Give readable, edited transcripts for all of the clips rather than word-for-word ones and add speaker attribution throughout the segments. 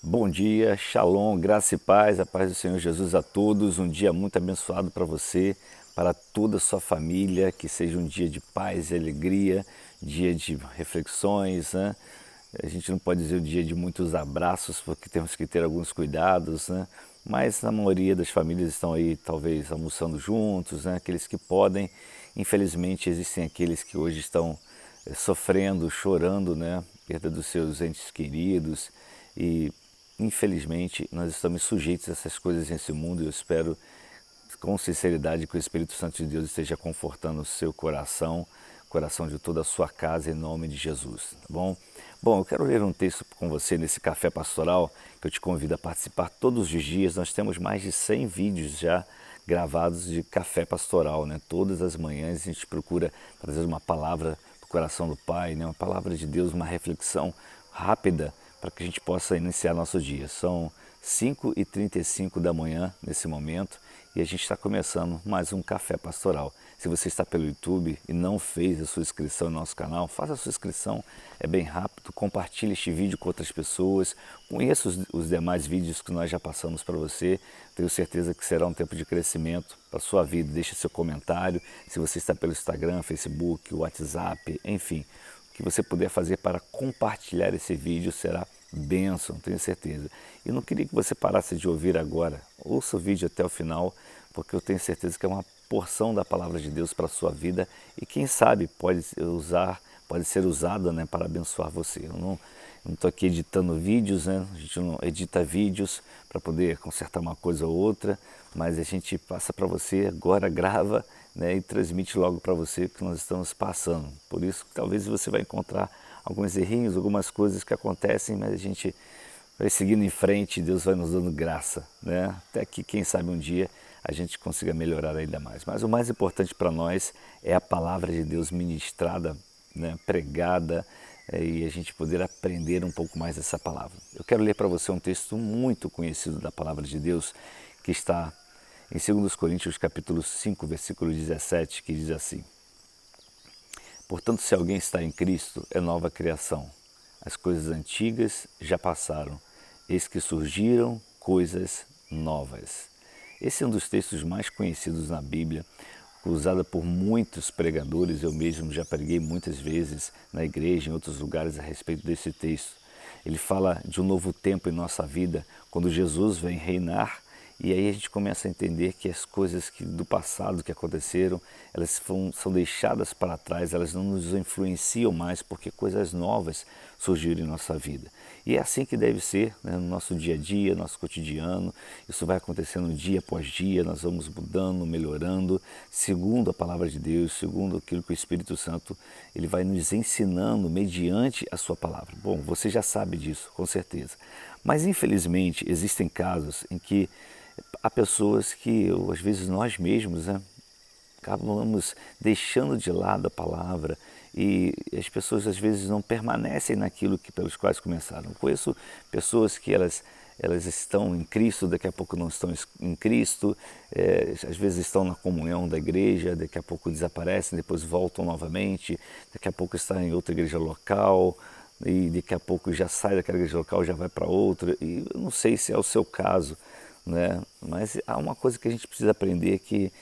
Speaker 1: Bom dia, Shalom, graça e paz, a paz do Senhor Jesus a todos. Um dia muito abençoado para você, para toda a sua família, que seja um dia de paz e alegria, dia de reflexões, né? A gente não pode dizer o dia de muitos abraços, porque temos que ter alguns cuidados, né? Mas a maioria das famílias estão aí, talvez, almoçando juntos, né? Aqueles que podem. Infelizmente, existem aqueles que hoje estão sofrendo, chorando, né? Perda dos seus entes queridos e infelizmente nós estamos sujeitos a essas coisas nesse mundo e eu espero com sinceridade que o Espírito Santo de Deus esteja confortando o seu coração, coração de toda a sua casa em nome de Jesus, tá bom? Bom, eu quero ler um texto com você nesse café pastoral que eu te convido a participar todos os dias. Nós temos mais de 100 vídeos já gravados de café pastoral, né? Todas as manhãs a gente procura trazer uma palavra do coração do Pai, né? Uma palavra de Deus, uma reflexão rápida para que a gente possa iniciar nosso dia. São 5h35 da manhã nesse momento e a gente está começando mais um Café Pastoral. Se você está pelo YouTube e não fez a sua inscrição no nosso canal, faça a sua inscrição, é bem rápido, compartilhe este vídeo com outras pessoas, conheça os demais vídeos que nós já passamos para você, tenho certeza que será um tempo de crescimento para a sua vida. Deixe seu comentário, se você está pelo Instagram, Facebook, WhatsApp, enfim, o que você puder fazer para compartilhar esse vídeo será bênção, tenho certeza. E não queria que você parasse de ouvir agora, ouça o vídeo até o final, porque eu tenho certeza que é uma porção da palavra de Deus para a sua vida e quem sabe pode ser usada, né, para abençoar você. Eu não estou aqui editando vídeos, né? A gente não edita vídeos para poder consertar uma coisa ou outra, mas a gente passa para você, agora grava, né, e transmite logo para você o que nós estamos passando. Por isso, talvez você vai encontrar alguns errinhos, algumas coisas que acontecem, mas a gente vai seguindo em frente e Deus vai nos dando graça, né? Até que, quem sabe, um dia a gente consiga melhorar ainda mais. Mas o mais importante para nós é a palavra de Deus ministrada, né, pregada, e a gente poder aprender um pouco mais dessa palavra. Eu quero ler para você um texto muito conhecido da palavra de Deus, que está em 2 Coríntios capítulo 5, versículo 17, que diz assim: Portanto, se alguém está em Cristo, é nova criação. As coisas antigas já passaram, eis que surgiram coisas novas. Esse é um dos textos mais conhecidos na Bíblia, usada por muitos pregadores. Eu mesmo já preguei muitas vezes na igreja, em outros lugares, a respeito desse texto. Ele fala de um novo tempo em nossa vida, quando Jesus vem reinar. E aí a gente começa a entender que as coisas do passado que aconteceram, elas são deixadas para trás, elas não nos influenciam mais, porque coisas novas surgiram em nossa vida. E é assim que deve ser, né, no nosso dia a dia, nosso cotidiano. Isso vai acontecendo dia após dia, nós vamos mudando, melhorando, segundo a palavra de Deus, segundo aquilo que o Espírito Santo ele vai nos ensinando mediante a sua palavra. Bom, você já sabe disso, com certeza. Mas infelizmente existem casos em que há pessoas que, ou às vezes nós mesmos, né, acabamos deixando de lado a palavra e as pessoas às vezes não permanecem naquilo pelos quais começaram. Eu conheço pessoas que elas estão em Cristo, daqui a pouco não estão em Cristo, às vezes estão na comunhão da igreja, daqui a pouco desaparecem, depois voltam novamente, daqui a pouco está em outra igreja local, e daqui a pouco já sai daquela igreja local, já vai para outra, e eu não sei se é o seu caso, né? Mas há uma coisa que a gente precisa aprender, que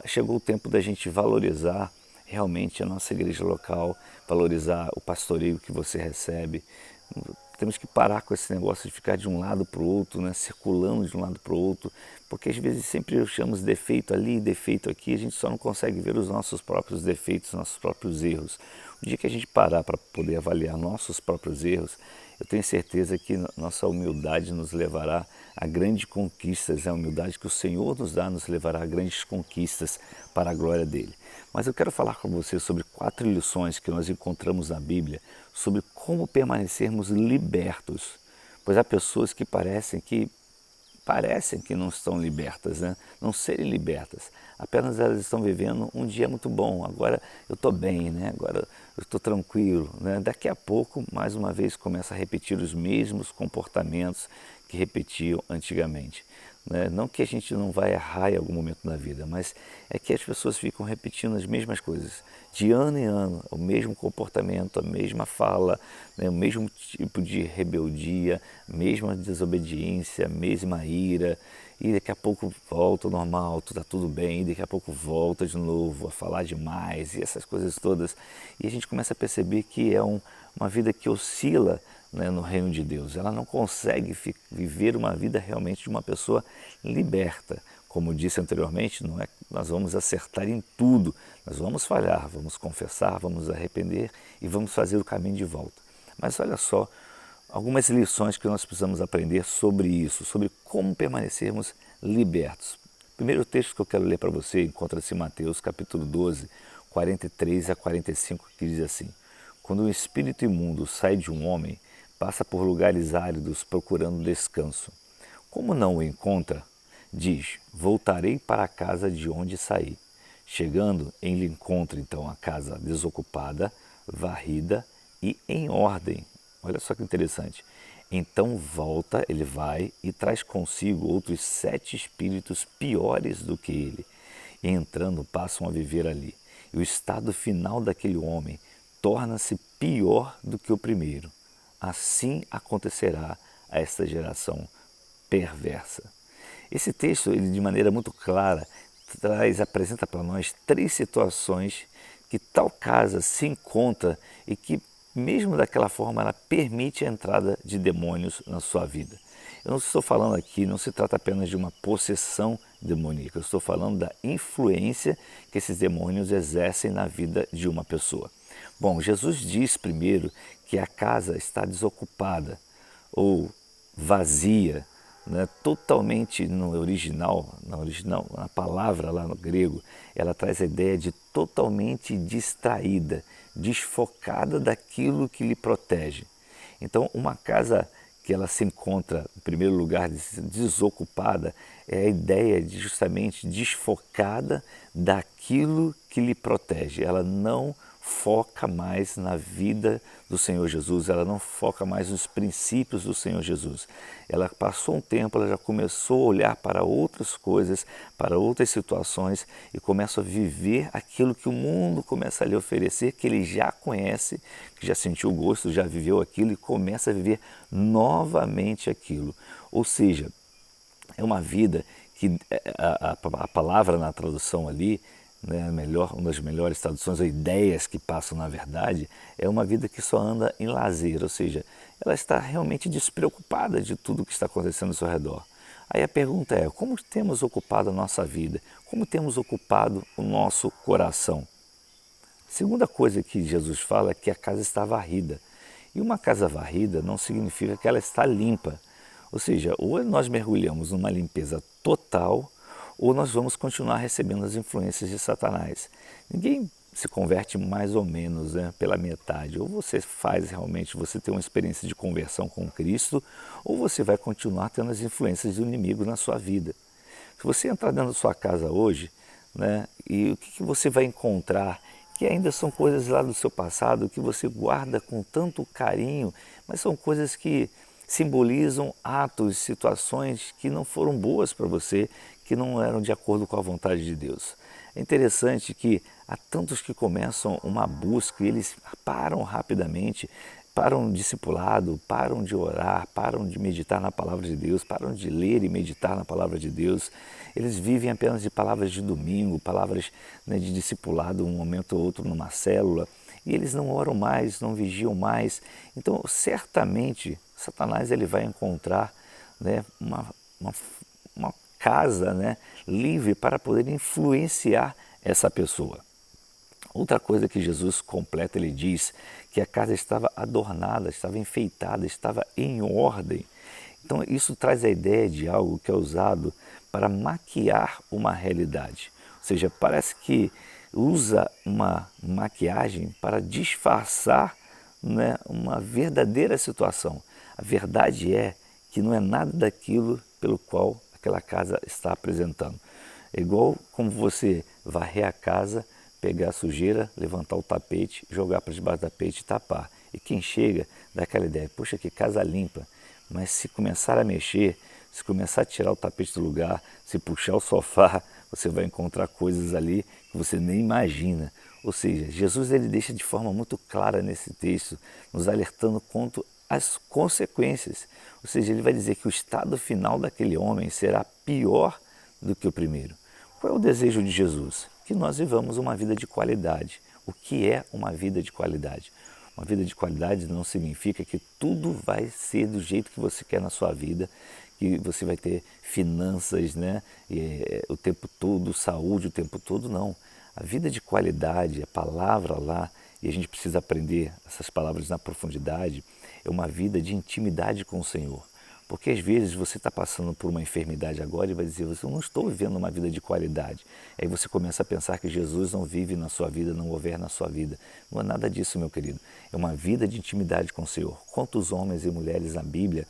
Speaker 1: chegou o tempo da gente valorizar realmente a nossa igreja local, valorizar o pastoreio que você recebe. Temos que parar com esse negócio de ficar de um lado para o outro, né, circulando de um lado para o outro, porque às vezes sempre achamos defeito ali, defeito aqui, a gente só não consegue ver os nossos próprios defeitos, nossos próprios erros. O dia que a gente parar para poder avaliar nossos próprios erros, eu tenho certeza que nossa humildade nos levará a grandes conquistas. A humildade que o Senhor nos dá nos levará a grandes conquistas para a glória dele. Mas eu quero falar com você sobre 4 lições que nós encontramos na Bíblia sobre como permanecermos libertos. Pois há pessoas que parecem que não estão libertas, né? Não serem libertas. Apenas elas estão vivendo um dia muito bom. Agora eu estou bem, né? Agora eu estou tranquilo, né? Daqui a pouco, mais uma vez, começa a repetir os mesmos comportamentos que repetiam antigamente. né? Não que a gente não vai errar em algum momento na vida, mas é que as pessoas ficam repetindo as mesmas coisas, de ano em ano, o mesmo comportamento, a mesma fala, né? O mesmo tipo de rebeldia, a mesma desobediência, a mesma ira, e daqui a pouco volta ao normal, tá tudo bem, e daqui a pouco volta de novo a falar demais, e essas coisas todas. E a gente começa a perceber que é uma vida que oscila, né, no reino de Deus. Ela não consegue viver uma vida realmente de uma pessoa liberta. Como eu disse anteriormente, não é que nós vamos acertar em tudo, nós vamos falhar, vamos confessar, vamos arrepender e vamos fazer o caminho de volta. Mas olha só, algumas lições que nós precisamos aprender sobre isso, sobre como permanecermos libertos. O primeiro texto que eu quero ler para você encontra-se em Mateus capítulo 12, 43 a 45, que diz assim: Quando um espírito imundo sai de um homem, passa por lugares áridos procurando descanso. Como não o encontra, diz: Voltarei para a casa de onde saí. Chegando, ele encontra então a casa desocupada, varrida e em ordem. Olha só que interessante. Então volta, ele vai e traz consigo outros 7 espíritos piores do que ele. E entrando, passam a viver ali. E o estado final daquele homem torna-se pior do que o primeiro. Assim acontecerá a esta geração perversa. Esse texto, ele de maneira muito clara, apresenta para nós 3 situações que tal casa se encontra e que, mesmo daquela forma, ela permite a entrada de demônios na sua vida. Eu não estou falando aqui, não se trata apenas de uma possessão demoníaca, eu estou falando da influência que esses demônios exercem na vida de uma pessoa. Bom, Jesus diz primeiro que a casa está desocupada ou vazia, né? Totalmente no original, na palavra lá no grego, ela traz a ideia de totalmente distraída, desfocada daquilo que lhe protege. Então, uma casa que ela se encontra, em primeiro lugar, desocupada, é a ideia de justamente desfocada daquilo que lhe protege. Ela não foca mais na vida do Senhor Jesus, ela não foca mais nos princípios do Senhor Jesus. Ela passou um tempo, ela já começou a olhar para outras coisas, para outras situações e começa a viver aquilo que o mundo começa a lhe oferecer, que ele já conhece, que já sentiu o gosto, já viveu aquilo e começa a viver novamente aquilo. Ou seja, é uma vida que a palavra na tradução ali, né, uma das melhores traduções, ou ideias que passam na verdade, é uma vida que só anda em lazer, ou seja, ela está realmente despreocupada de tudo que está acontecendo ao seu redor. Aí a pergunta é, como temos ocupado a nossa vida? Como temos ocupado o nosso coração? Segunda coisa que Jesus fala é que a casa está varrida. E uma casa varrida não significa que ela está limpa. Ou seja, ou nós mergulhamos numa limpeza total, ou nós vamos continuar recebendo as influências de Satanás. Ninguém se converte mais ou menos, né, pela metade. Ou você faz realmente, você tem uma experiência de conversão com Cristo, ou você vai continuar tendo as influências do inimigo na sua vida. Se você entrar dentro da sua casa hoje, né, e o que você vai encontrar? Que ainda são coisas lá do seu passado que você guarda com tanto carinho, mas são coisas que simbolizam atos, situações que não foram boas para você, que não eram de acordo com a vontade de Deus. É interessante que há tantos que começam uma busca e eles param rapidamente, param de discipulado, param de orar, param de meditar na palavra de Deus, param de ler e meditar na palavra de Deus. Eles vivem apenas de palavras de domingo, palavras, né, de discipulado, um momento ou outro numa célula, e eles não oram mais, não vigiam mais. Então, certamente, Satanás ele vai encontrar, né, uma casa, né, livre para poder influenciar essa pessoa. Outra coisa que Jesus completa, ele diz que a casa estava adornada, estava enfeitada, estava em ordem. Então isso traz a ideia de algo que é usado para maquiar uma realidade. Ou seja, parece que usa uma maquiagem para disfarçar, né, uma verdadeira situação. A verdade é que não é nada daquilo pelo qual aquela casa está apresentando. É igual como você varrer a casa, pegar a sujeira, levantar o tapete, jogar para debaixo do tapete e tapar. E quem chega dá aquela ideia, poxa, que casa limpa. mas se começar a mexer, se começar a tirar o tapete do lugar, se puxar o sofá, você vai encontrar coisas ali que você nem imagina. Ou seja, Jesus ele deixa de forma muito clara nesse texto, nos alertando quanto às consequências. Ou seja, ele vai dizer que o estado final daquele homem será pior do que o primeiro. Qual é o desejo de Jesus? Que nós vivamos uma vida de qualidade. O que é uma vida de qualidade? Uma vida de qualidade não significa que tudo vai ser do jeito que você quer na sua vida, que você vai ter finanças, né, o tempo todo, saúde o tempo todo, não. A vida de qualidade, a palavra lá, e a gente precisa aprender essas palavras na profundidade, é uma vida de intimidade com o Senhor. Porque às vezes você está passando por uma enfermidade agora e vai dizer, eu não estou vivendo uma vida de qualidade. Aí você começa a pensar que Jesus não vive na sua vida, não governa a sua vida. Não é nada disso, meu querido. É uma vida de intimidade com o Senhor. Quantos homens e mulheres na Bíblia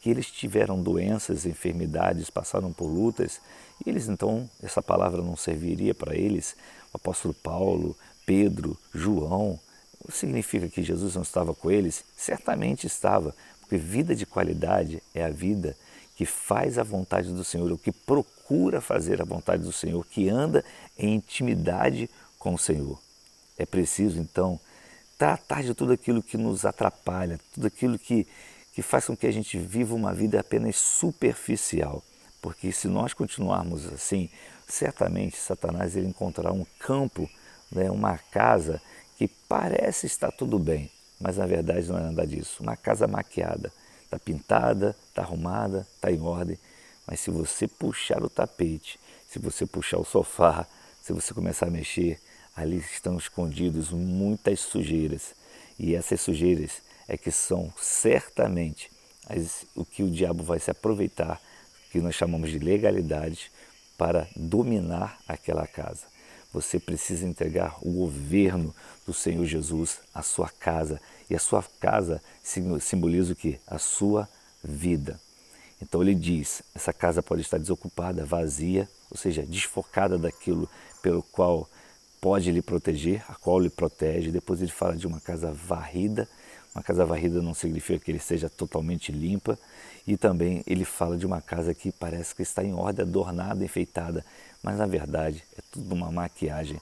Speaker 1: que eles tiveram doenças, enfermidades, passaram por lutas, e eles então, essa palavra não serviria para eles. O apóstolo Paulo, Pedro, João, significa que Jesus não estava com eles? Certamente estava, porque vida de qualidade é a vida que faz a vontade do Senhor, o que procura fazer a vontade do Senhor, que anda em intimidade com o Senhor. É preciso, então, tratar de tudo aquilo que nos atrapalha, tudo aquilo que faz com que a gente viva uma vida apenas superficial. Porque se nós continuarmos assim, certamente Satanás ele encontrará um campo, né, uma casa que parece estar tudo bem, mas na verdade não é nada disso. Uma casa maquiada, está pintada, está arrumada, está em ordem, mas se você puxar o tapete, se você puxar o sofá, se você começar a mexer, ali estão escondidos muitas sujeiras. E essas sujeiras é que são certamente o que o diabo vai se aproveitar, que nós chamamos de legalidade, para dominar aquela casa. Você precisa entregar o governo do Senhor Jesus à sua casa. E a sua casa simboliza o quê? A sua vida. Então ele diz, essa casa pode estar desocupada, vazia, ou seja, desfocada daquilo pelo qual pode lhe proteger, a qual lhe protege. Depois ele fala de uma casa varrida. Uma casa varrida não significa que ele seja totalmente limpa. E também ele fala de uma casa que parece que está em ordem, adornada, enfeitada. Mas na verdade é tudo uma maquiagem,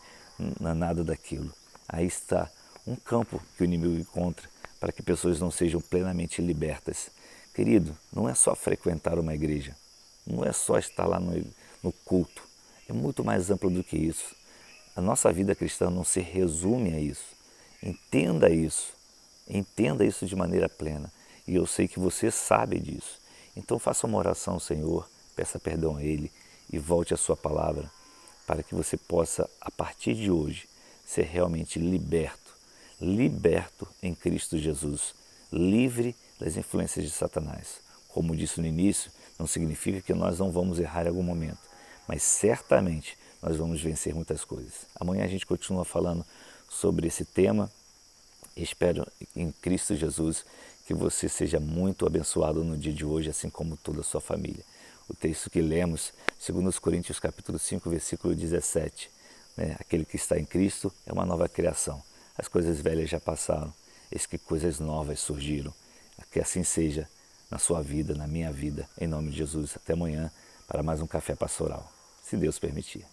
Speaker 1: não é nada daquilo. Aí está um campo que o inimigo encontra para que pessoas não sejam plenamente libertas. Querido, não é só frequentar uma igreja, não é só estar lá no culto. É muito mais amplo do que isso. A nossa vida cristã não se resume a isso. Entenda isso. Entenda isso de maneira plena. E eu sei que você sabe disso. Então faça uma oração ao Senhor, peça perdão a Ele e volte à sua palavra para que você possa, a partir de hoje, ser realmente liberto. Liberto em Cristo Jesus. Livre das influências de Satanás. Como disse no início, não significa que nós não vamos errar em algum momento, mas certamente nós vamos vencer muitas coisas. Amanhã a gente continua falando sobre esse tema. Espero em Cristo Jesus que você seja muito abençoado no dia de hoje, assim como toda a sua família. O texto que lemos, 2 Coríntios capítulo 5, versículo 17, né? Aquele que está em Cristo é uma nova criação. As coisas velhas já passaram, eis que coisas novas surgiram. Que assim seja na sua vida, na minha vida, em nome de Jesus. Até amanhã para mais um Café Pastoral, se Deus permitir.